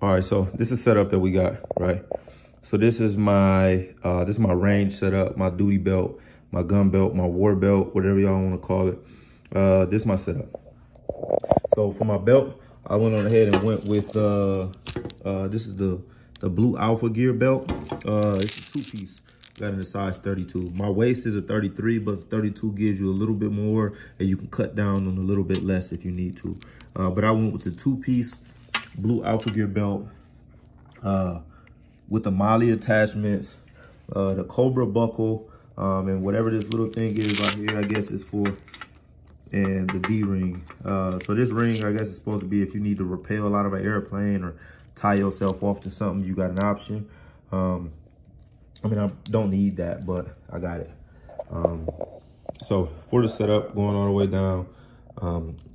All right, so this is setup that we got, right? So this is my range setup, my duty belt, my gun belt, my war belt, whatever y'all want to call it. This is my setup. So for my belt, I went on ahead and went with this is the Blue Alpha Gear belt. It's a 2-piece. Got in a size 32. My waist is a 33, but 32 gives you a little bit more, and you can cut down on a little bit less if you need to. But I went with the 2-piece Blue Alpha Gear belt with the MOLLE attachments, the Cobra buckle, and whatever this little thing is right here, I guess it's for, and the D-ring. So this ring, I guess, is supposed to be if you need to rappel out of an airplane or tie yourself off to something, you got an option. I mean, I don't need that, but I got it. So for the setup, going all the way down,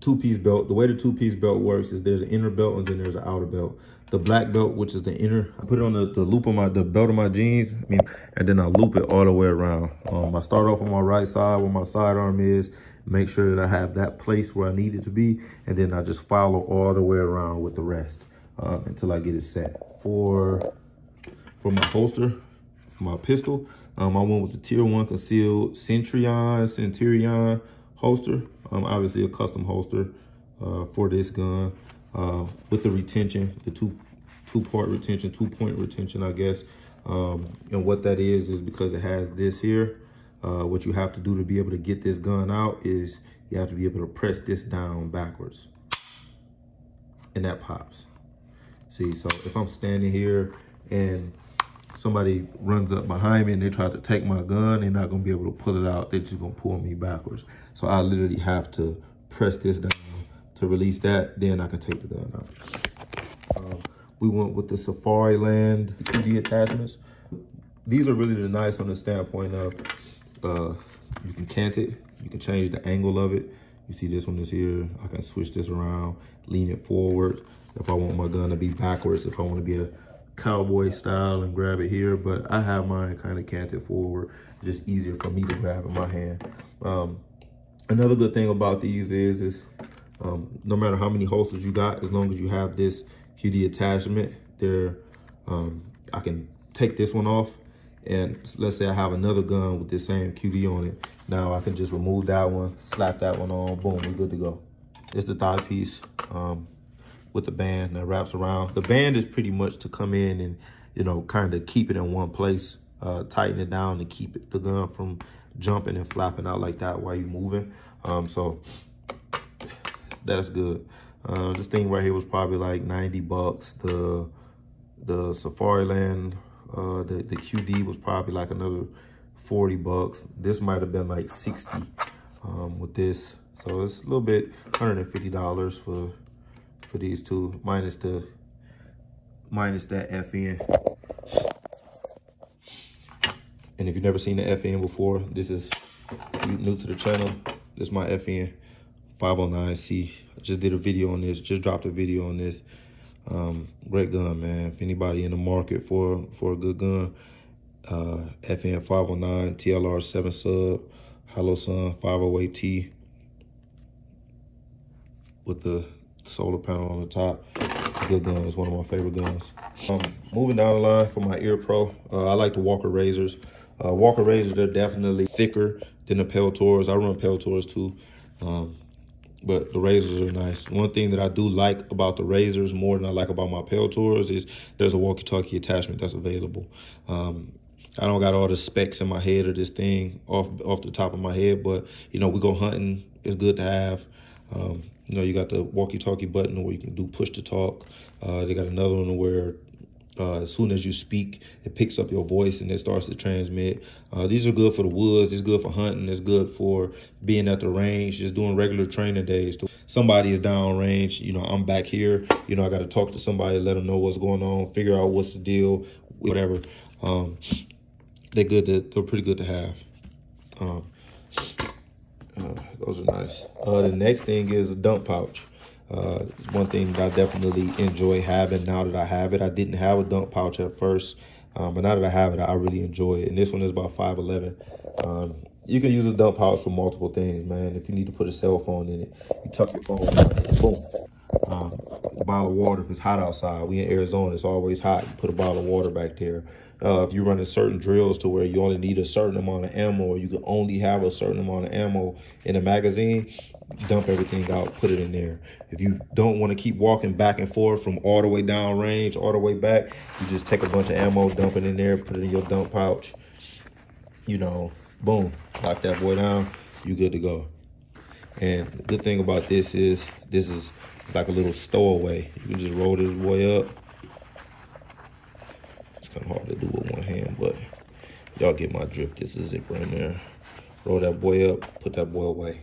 2-piece belt. The way the 2-piece belt works is there's an inner belt and then there's an outer belt. The black belt, which is the inner, I put it on the loop of the belt of my jeans, and then I loop it all the way around. I start off on my right side where my sidearm is, make sure that I have that place where I need it to be, and then I just follow all the way around with the rest until I get it set. For my holster, for my pistol, I went with the Tier 1 concealed Centurion holster. Obviously a custom holster for this gun with the retention, the two-part retention, 2-point retention, I guess. And what that is because it has this here. What you have to do to be able to get this gun out is you have to be able to press this down backwards, and that pops. See, so if I'm standing here and somebody runs up behind me and they try to take my gun, they're not gonna be able to pull it out. They're just gonna pull me backwards. So I literally have to press this down to release that, then I can take the gun out. We went with the Safariland QD attachments. These are really nice on the standpoint of you can cant it, you can change the angle of it. You see this one is here. I can switch this around, lean it forward if I want my gun to be backwards, if I want to be a cowboy style and grab it here, but I have mine kind of canted forward, just easier for me to grab in my hand. Another good thing about these is no matter how many holsters you got, as long as you have this QD attachment, I can take this one off, and let's say I have another gun with this same QD on it. Now I can just remove that one, slap that one on, boom, we're good to go. It's the thigh piece with the band that wraps around. The band is pretty much to come in and, you know, kind of keep it in one place, tighten it down to keep the gun from jumping and flapping out like that while you're moving. So that's good. This thing right here was probably like 90 bucks. The Safariland, the QD was probably like another 40 bucks. This might have been like 60 with this. So it's a little bit, $150 for these two, minus that FN. And if you've never seen the FN before, this is, if you're new to the channel, this is my FN 509C. I just did a video on this, just dropped a video on this. Great gun, man. If anybody in the market for a good gun, FN 509, TLR 7 sub, Holosun 508T with the solar panel on the top. Good gun. It's one of my favorite guns. Moving down the line for my Ear Pro, I like the Walker Razors. Walker Razors, they're definitely thicker than the Peltors. I run Peltors too, but the Razors are nice. One thing that I do like about the Razors more than I like about my Peltors is there's a walkie-talkie attachment that's available. I don't got all the specs in my head of this thing off the top of my head, but you know, we go hunting, it's good to have. You know, you got the walkie-talkie button where you can do push to talk. They got another one where as soon as you speak, it picks up your voice and it starts to transmit. These are good for the woods. It's good for hunting. It's good for being at the range, just doing regular training days. Somebody is down range. You know, I'm back here. You know, I got to talk to somebody, let them know what's going on, figure out what's the deal, whatever. They're pretty good to have. Those are nice. The next thing is a dump pouch. One thing that I definitely enjoy having now that I have it. I didn't have a dump pouch at first, but now that I have it, I really enjoy it. And this one is about 5'11". You can use a dump pouch for multiple things, man. If you need to put a cell phone in it, you tuck your phone in it, boom. A bottle of water if it's hot outside. We in Arizona, it's always hot. You put a bottle of water back there. If you're running certain drills to where you only need a certain amount of ammo, or you can only have a certain amount of ammo in a magazine, dump everything out, put it in there. If you don't want to keep walking back and forth from all the way down range, all the way back, you just take a bunch of ammo, dump it in there, put it in your dump pouch. You know, boom, lock that boy down, you good to go. And the good thing about this is like a little stowaway. You can just roll this boy up. It's kind of hard to do with one hand, but y'all get my drift. This is zipper in there. Roll that boy up, put that boy away.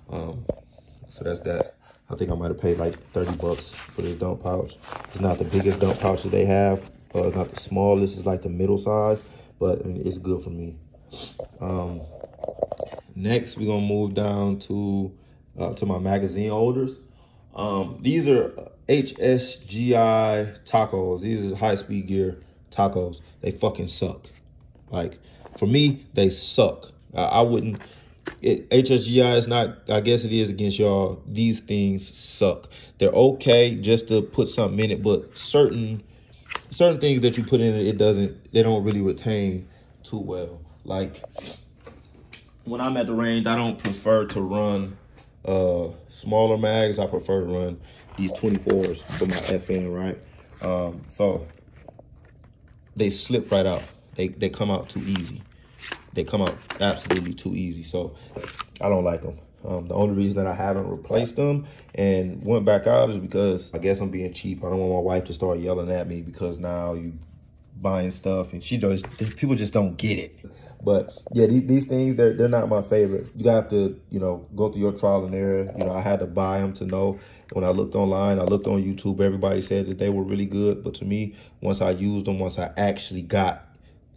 So that's that. I think I might have paid like 30 bucks for this dump pouch. It's not the biggest dump pouch that they have, not the smallest. It's like the middle size, but I mean, it's good for me. Next, we're gonna move down to my magazine holders. These are HSGI tacos. These are high-speed gear tacos. They fucking suck. Like, for me, they suck. I wouldn't. HSGI is not, I guess it is against y'all. These things suck. They're okay just to put something in it, but certain things that you put in it, they don't really retain too well. Like, when I'm at the range, I don't prefer to run smaller mags. I prefer to run these 24s for my FN, right? So they slip right out. They come out too easy. They come out absolutely too easy. So I don't like them. The only reason that I haven't replaced them and went back out is because I guess I'm being cheap. I don't want my wife to start yelling at me because now you buying stuff and people just don't get it. But yeah, these things, they're not my favorite. You have to, you know, go through your trial and error. You know, I had to buy them to know. When I looked online, I looked on YouTube, everybody said that they were really good. But to me, once I used them, once I actually got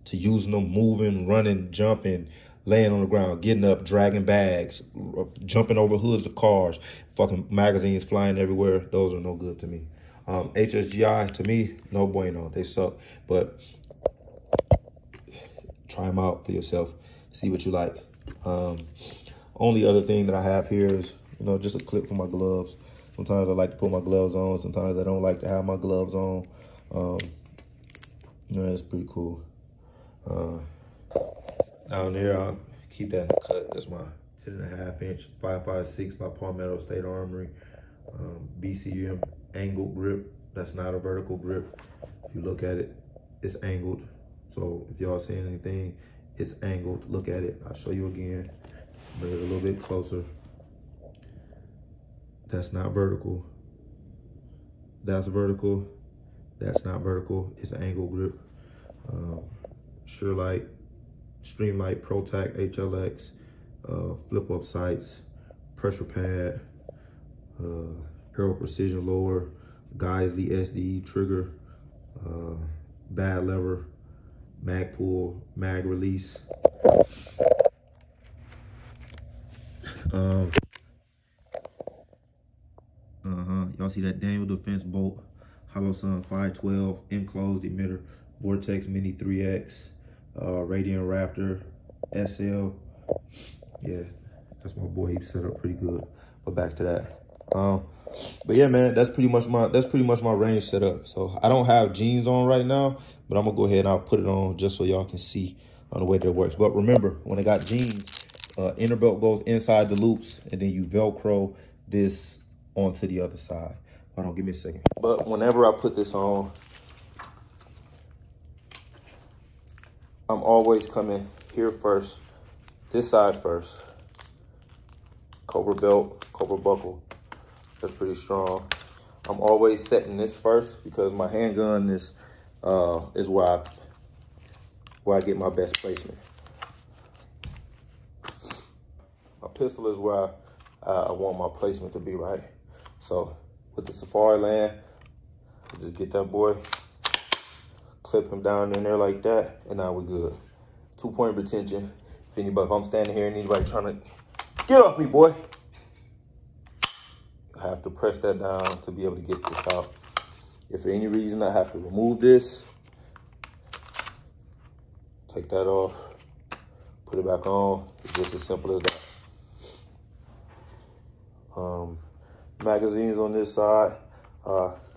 to using them, moving, running, jumping, laying on the ground, getting up, dragging bags, jumping over hoods of cars, fucking magazines flying everywhere, those are no good to me. HSGI, to me, no bueno. They suck. But try them out for yourself. See what you like. Only other thing that I have here is, you know, just a clip for my gloves. Sometimes I like to put my gloves on. Sometimes I don't like to have my gloves on. You know, it's pretty cool. Down there, I'll keep that in the cut. That's my 10.5 inch 5.56 by Palmetto State Armory. BCM angled grip. That's not a vertical grip. If you look at it, it's angled. So if y'all seeing anything, it's angled. Look at it. I'll show you again. Bring it a little bit closer. That's not vertical. That's vertical. That's not vertical. It's an angle grip. Surelight, Streamlight ProTac HLX, flip-up sights, pressure pad, Aero Precision lower, Geisley SDE trigger, bad lever, mag pull, mag release. Y'all see that Daniel Defense bolt, Holosun 512 enclosed emitter, Vortex Mini 3X, Radiant Raptor SL. Yeah, that's my boy. He's set up pretty good. But back to that. But yeah, man, that's pretty much my range setup. So I don't have jeans on right now, but I'm gonna go ahead and I'll put it on just so y'all can see on the way that it works. But remember, when I got jeans, inner belt goes inside the loops, and then you Velcro this onto the other side. Hold on, give me a second. But whenever I put this on, I'm always coming here first, this side first. Cobra belt, Cobra buckle. That's pretty strong. I'm always setting this first because my handgun is where I get my best placement. My pistol is where I want my placement to be, right? So with the Safariland, just get that boy, clip him down in there like that, and now we're good. 2-point retention. If I'm standing here and anybody trying to get off me, boy, I have to press that down to be able to get this out. If for any reason I have to remove this, take that off, put it back on. It's just as simple as that. Magazines on this side.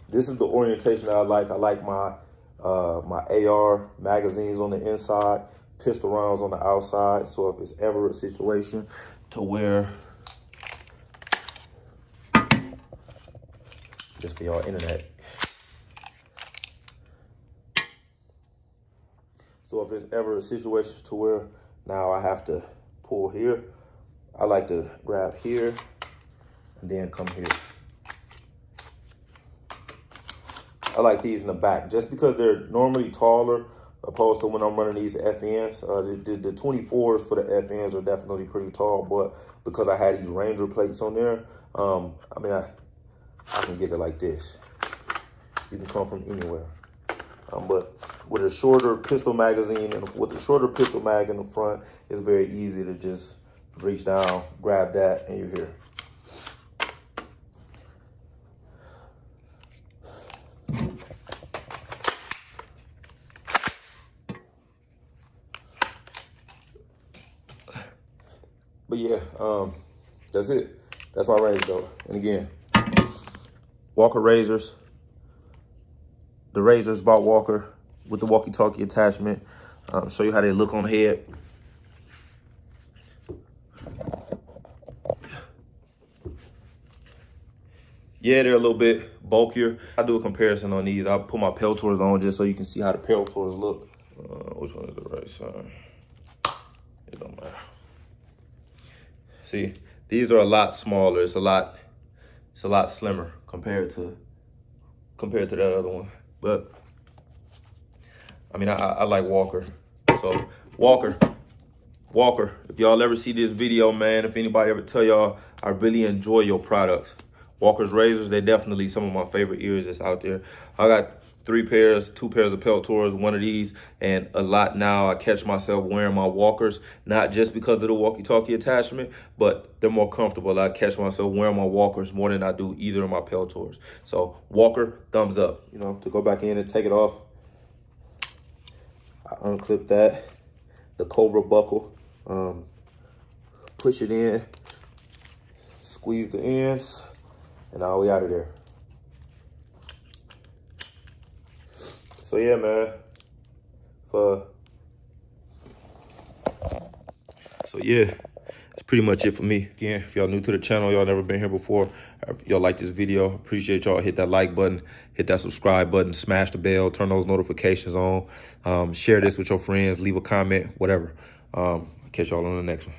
This is the orientation that I like. I like my my AR magazines on the inside, pistol rounds on the outside. So if it's ever a situation to where, just for y'all internet. So if it's ever a situation to where now I have to pull here, I like to grab here and then come here. I like these in the back just because they're normally taller opposed to when I'm running these FNs. The 24s for the FNs are definitely pretty tall, but because I had these Ranger plates on there, I mean, I can get it like this. You can come from anywhere. But with a shorter pistol magazine and with a shorter pistol mag in the front, it's very easy to just reach down, grab that, and you're here. But yeah, that's it. That's my range though. And again, Walker razors. The razors bought Walker with the walkie-talkie attachment. Show you how they look on head. Yeah, they're a little bit bulkier. I do a comparison on these. I'll put my Peltors on just so you can see how the Peltors look. Which one is the right side? It don't matter. See, these are a lot smaller. It's a lot slimmer compared to that other one. But I mean, I like Walker. So Walker, if y'all ever see this video, man, if anybody ever tell y'all, I really enjoy your products. Walker's razors, they're definitely some of my favorite ears that's out there. I got 2 pairs of Peltors, one of these, and a lot now I catch myself wearing my Walkers, not just because of the walkie-talkie attachment, but they're more comfortable. I catch myself wearing my Walkers more than I do either of my Peltors. So Walker, thumbs up. You know, to go back in and take it off, I unclip that, the Cobra buckle, push it in, squeeze the ends, and now we out of there. So yeah, man, so yeah, that's pretty much it for me. Again, if y'all new to the channel, y'all never been here before, if y'all like this video, appreciate y'all. Hit that like button, hit that subscribe button, smash the bell, turn those notifications on, share this with your friends, leave a comment, whatever. Catch y'all on the next one.